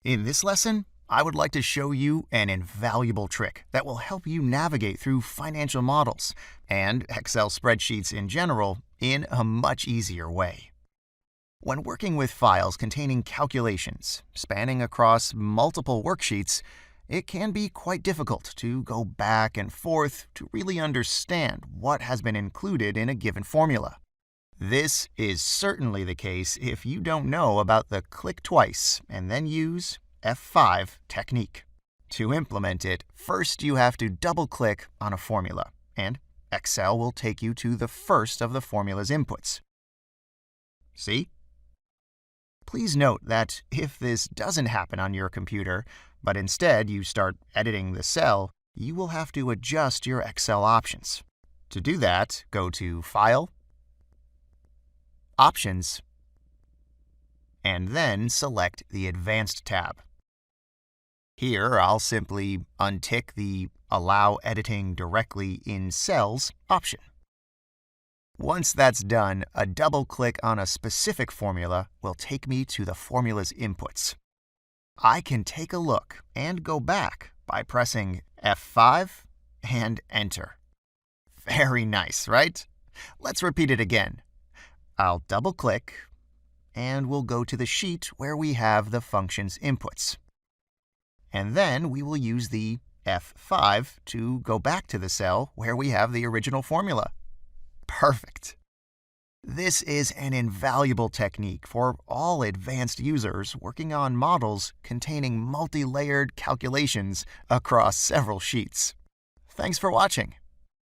In this lesson, I would like to show you an invaluable trick that will help you navigate through financial models and Excel spreadsheets in general in a much easier way. When working with files containing calculations spanning across multiple worksheets, it can be quite difficult to go back and forth to really understand what has been included in a given formula. This is certainly the case if you don't know about the click twice and then use F5 technique. To implement it, first you have to double-click on a formula, and Excel will take you to the first of the formula's inputs. See? Please note that if this doesn't happen on your computer, but instead you start editing the cell, you will have to adjust your Excel options. To do that, go to File, Options, and then select the Advanced tab. Here, I'll simply untick the Allow Editing Directly in Cells option. Once that's done, a double-click on a specific formula will take me to the formula's inputs. I can take a look and go back by pressing F5 and Enter. Very nice, right? Let's repeat it again. I'll double-click, and we'll go to the sheet where we have the function's inputs. And then we will use the F5 to go back to the cell where we have the original formula. Perfect. This is an invaluable technique for all advanced users working on models containing multi-layered calculations across several sheets. Thanks for watching.